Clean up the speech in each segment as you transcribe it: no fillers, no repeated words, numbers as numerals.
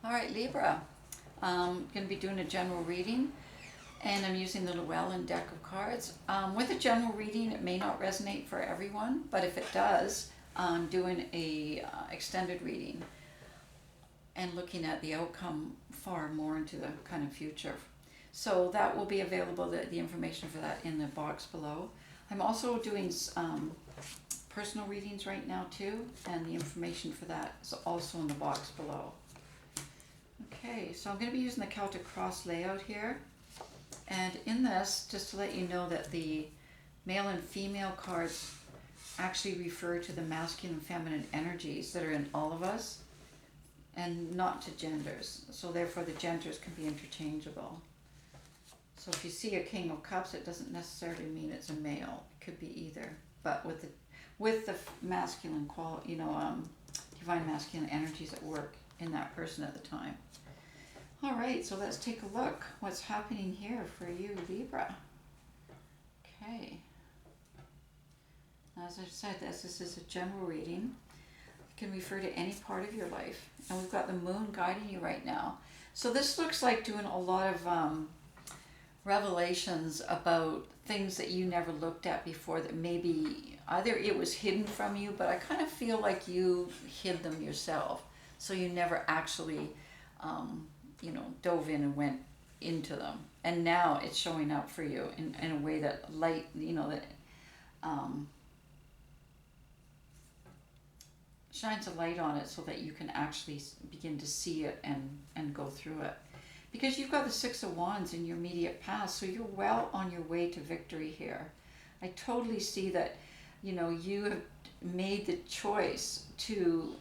All right, Libra. I'm going to be doing a general reading, and I'm using the Llewellyn deck of cards. With a general reading, it may not resonate for everyone, but if it does, I'm doing a extended reading and looking at the outcome far more into the kind of future. So that will be available, the information for that in the box below. I'm also doing personal readings right now too, and the information for that is also in the box below. Okay, so I'm going to be using the Celtic Cross layout here. And in this, just to let you know that the male and female cards actually refer to the masculine and feminine energies that are in all of us and not to genders. So therefore the genders can be interchangeable. So if you see a King of Cups, it doesn't necessarily mean it's a male. It could be either. But with the masculine quality, divine masculine energies at work in that person at the time. All right, so let's take a look what's happening here for you, Libra. Okay. As I said, this is a general reading. It can refer to any part of your life. And we've got the moon guiding you right now. So this looks like doing a lot of revelations about things that you never looked at before, that maybe either it was hidden from you, but I kind of feel like you hid them yourself. So you never actually dove in and went into them. And now it's showing up for you in a way that light, shines a light on it so that you can actually begin to see it and go through it. Because you've got the Six of Wands in your immediate past, so you're well on your way to victory here. I totally see that, you have made the choice to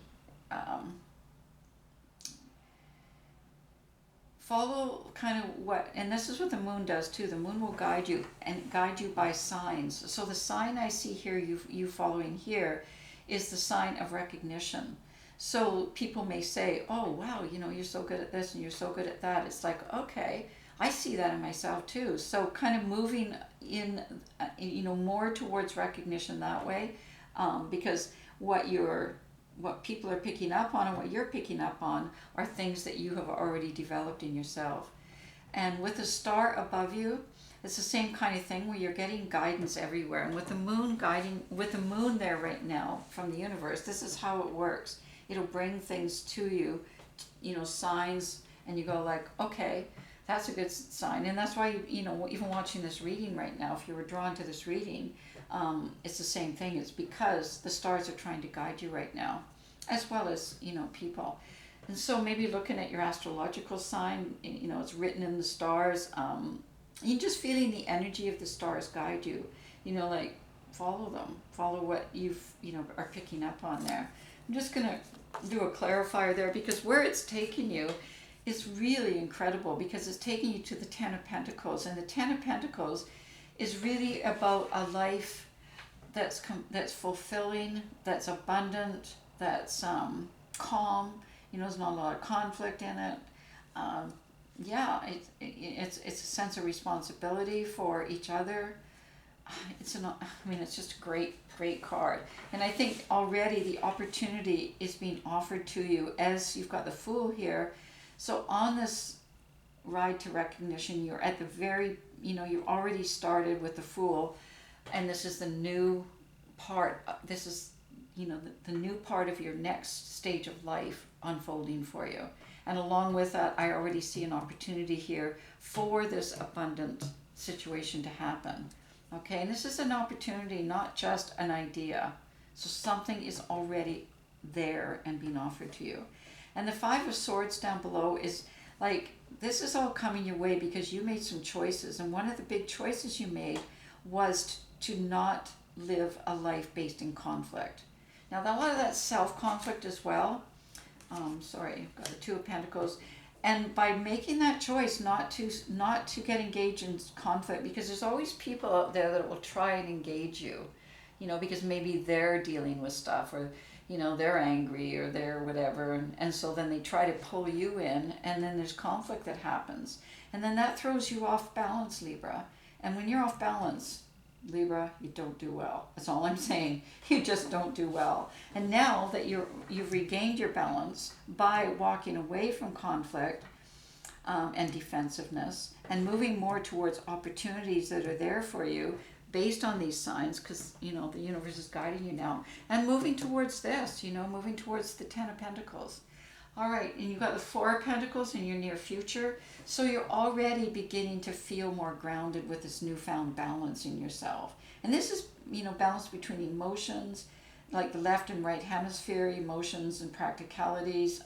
follow kind of what, and this is what the moon does too. The moon will guide you and guide you by signs. So the sign I see here, you following here, is the sign of recognition. So people may say, oh wow, you're so good at this and you're so good at that. It's like, okay, I see that in myself too. So kind of moving in, more towards recognition that way, because what people are picking up on and what you're picking up on are things that you have already developed in yourself. And with the star above you, it's the same kind of thing where you're getting guidance everywhere. And with the moon there right now from the universe, this is how it works. It'll bring things to you, signs, and you go like, okay, that's a good sign. And that's why, even watching this reading right now, if you were drawn to this reading, it's the same thing. It's because the stars are trying to guide you right now, as well as, people. And so maybe looking at your astrological sign, it's written in the stars, you're just feeling the energy of the stars guide you, like follow them, follow what are picking up on there. I'm just going to do a clarifier there, because where it's taking you is really incredible, because it's taking you to the Ten of Pentacles, and the Ten of Pentacles is really about a life that's fulfilling, that's abundant, that's calm. There's not a lot of conflict in it. It's a sense of responsibility for each other. It's just a great card. And I think already the opportunity is being offered to you as you've got the Fool here. So on this ride to recognition, you're at the very, you've already started with the Fool, and this is the new part. This is, the new part of your next stage of life unfolding for you. And along with that, I already see an opportunity here for this abundant situation to happen. Okay, and this is an opportunity, not just an idea. So something is already there and being offered to you. And the Five of Swords down below is like, this is all coming your way because you made some choices. And one of the big choices you made was to not live a life based in conflict. Now, a lot of that's self-conflict as well. I've got the Two of Pentacles. And by making that choice not to get engaged in conflict, because there's always people out there that will try and engage you, because maybe they're dealing with stuff, or they're angry, or they're whatever, and so then they try to pull you in, and then there's conflict that happens, and then that throws you off balance, Libra. And when you're off balance, Libra, you don't do well. That's all I'm saying. You just don't do well. And now that you've regained your balance by walking away from conflict and defensiveness and moving more towards opportunities that are there for you based on these signs, because the universe is guiding you now, and moving towards this, moving towards the 10 of Pentacles. All right, and you've got the 4 of Pentacles in your near future, so you're already beginning to feel more grounded with this newfound balance in yourself. And this is, balance between emotions, like the left and right hemisphere, emotions and practicalities,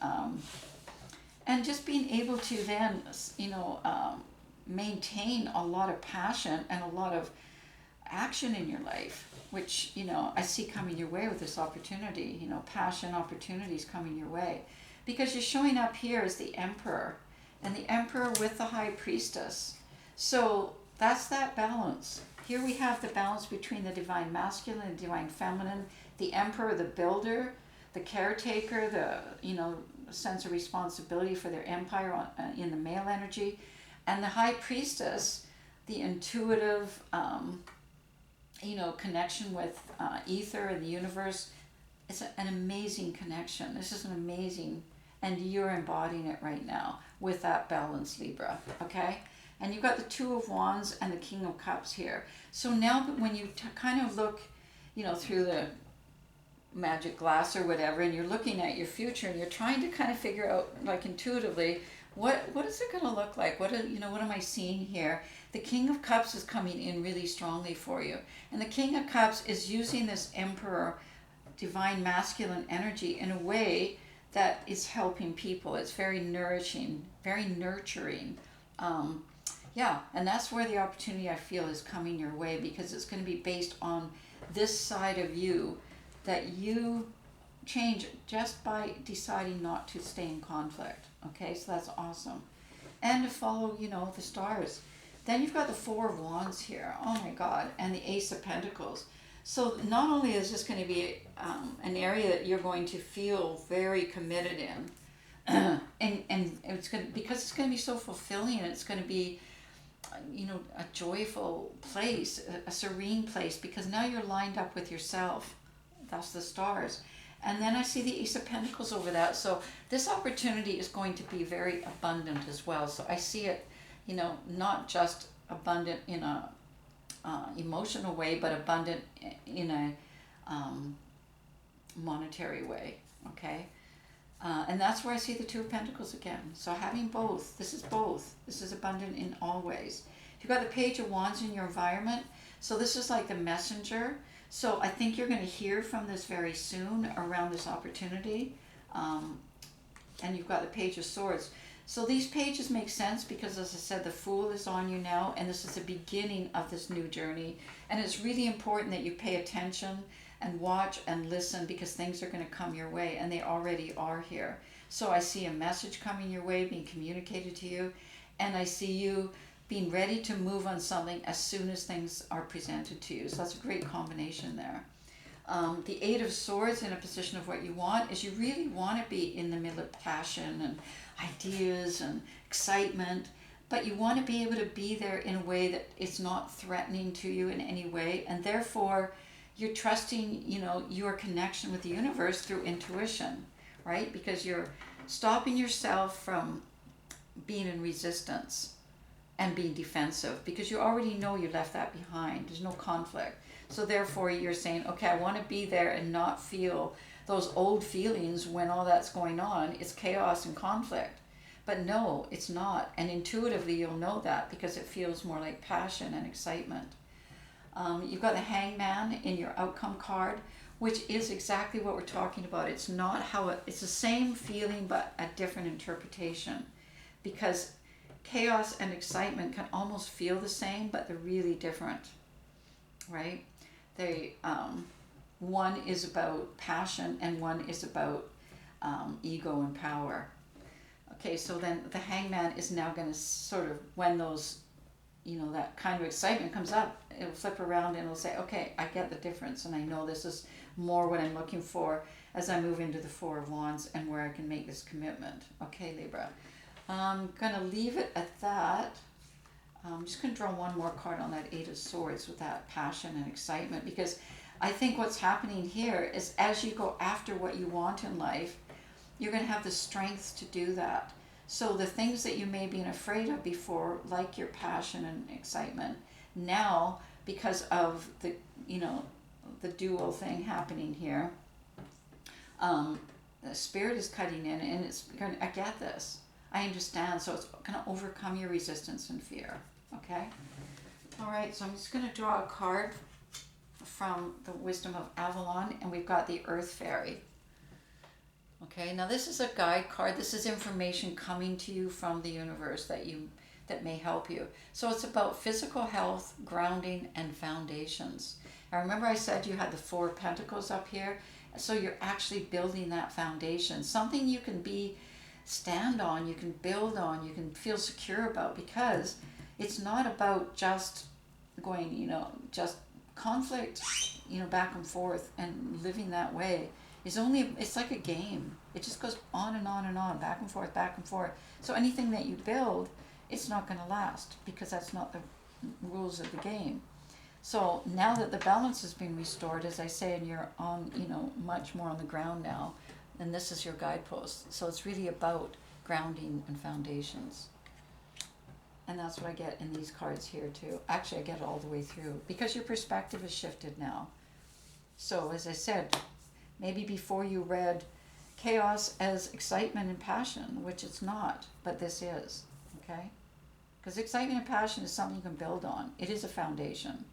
and just being able to then, maintain a lot of passion and a lot of action in your life, which, I see coming your way with this opportunity, passion, opportunities coming your way. Because you're showing up here as the Emperor, and the Emperor with the High Priestess. So that's that balance. Here we have the balance between the Divine Masculine and Divine Feminine, the Emperor, the builder, the caretaker, the, sense of responsibility for their empire in the male energy, and the High Priestess, the intuitive, connection with ether and the universe. It's an amazing connection. This is an amazing, and you're embodying it right now with that balance, Libra, okay? And you've got the 2 of Wands and the King of Cups here. So now when you kind of look, through the magic glass or whatever, and you're looking at your future and you're trying to kind of figure out, like intuitively, what is it going to look like? What am I seeing here? The King of Cups is coming in really strongly for you. And the King of Cups is using this Emperor, Divine Masculine energy in a way that is helping people. It's very nourishing, very nurturing. And that's where the opportunity, I feel, is coming your way, because it's going to be based on this side of you that you change just by deciding not to stay in conflict. Okay, so that's awesome. And to follow, the stars. Then you've got the 4 of Wands here. Oh my God. And the Ace of Pentacles. So not only is this going to be an area that you're going to feel very committed in, and it's going to, because it's going to be so fulfilling, and it's going to be, a joyful place, a serene place, because now you're lined up with yourself. That's the stars. And then I see the Ace of Pentacles over that. So this opportunity is going to be very abundant as well. So I see it, not just abundant in a emotional way, but abundant in a monetary way. Okay. And that's where I see the 2 of Pentacles again. So having both. This is abundant in all ways. You've got the Page of Wands in your environment. So this is like the messenger. So I think you're going to hear from this very soon around this opportunity. And you've got the Page of Swords. So these pages make sense because, as I said, the Fool is on you now, and this is the beginning of this new journey. And it's really important that you pay attention and watch and listen, because things are going to come your way, and they already are here. So I see a message coming your way, being communicated to you, and I see you being ready to move on something as soon as things are presented to you. So that's a great combination there. The 8 of Swords in a position of what you want is you really want to be in the middle of passion and ideas and excitement, but you want to be able to be there in a way that it's not threatening to you in any way, and therefore you're trusting, your connection with the universe through intuition, right? Because you're stopping yourself from being in resistance and being defensive, because you already know you left that behind. There's no conflict. So therefore you're saying, okay, I want to be there and not feel those old feelings when all that's going on. It's chaos and conflict. But no, it's not. And intuitively you'll know that, because it feels more like passion and excitement. You've got the Hangman in your outcome card, which is exactly what we're talking about. It's not it's the same feeling, but a different interpretation, because chaos and excitement can almost feel the same, but they're really different, right? One is about passion and one is about ego and power. Okay, so then the Hangman is now going to sort of, when those, that kind of excitement comes up, it'll flip around and it'll say, okay, I get the difference, and I know this is more what I'm looking for as I move into the 4 of Wands and where I can make this commitment. Okay, Libra. I'm going to leave it at that. I'm just going to draw one more card on that Eight of Swords with that passion and excitement, because I think what's happening here is as you go after what you want in life, you're going to have the strength to do that. So the things that you may have been afraid of before, like your passion and excitement, now because of the, you know, the dual thing happening here, the spirit is cutting in and it's going to, I get this. I understand. So it's going to overcome your resistance and fear. Okay? All right, so I'm just going to draw a card from the Wisdom of Avalon, and we've got the Earth Fairy. Okay, now this is a guide card. This is information coming to you from the universe that may help you. So it's about physical health, grounding, and foundations. Now remember I said you had the Four of Pentacles up here? So you're actually building that foundation. Something you can stand on, you can build on, you can feel secure about, because it's not about just going, you know, just conflict, you know, back and forth and living that way. It's like a game. It just goes on and on and on, back and forth, back and forth. So anything that you build, it's not going to last, because that's not the rules of the game. So now that the balance has been restored, as I say, and you're on, you know, much more on the ground now, then this is your guidepost. So it's really about grounding and foundations. And that's what I get in these cards here too. Actually, I get it all the way through, because your perspective has shifted now. So as I said, maybe before you read chaos as excitement and passion, which it's not, but this is, okay? Because excitement and passion is something you can build on. It is a foundation.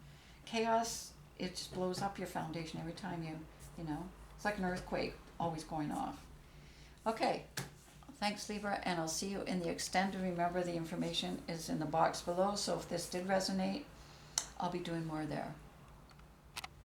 Chaos, it just blows up your foundation every time you know, it's like an earthquake always going off. Okay, thanks Libra, and I'll see you in the extended. Remember, the information is in the box below, so if this did resonate, I'll be doing more there.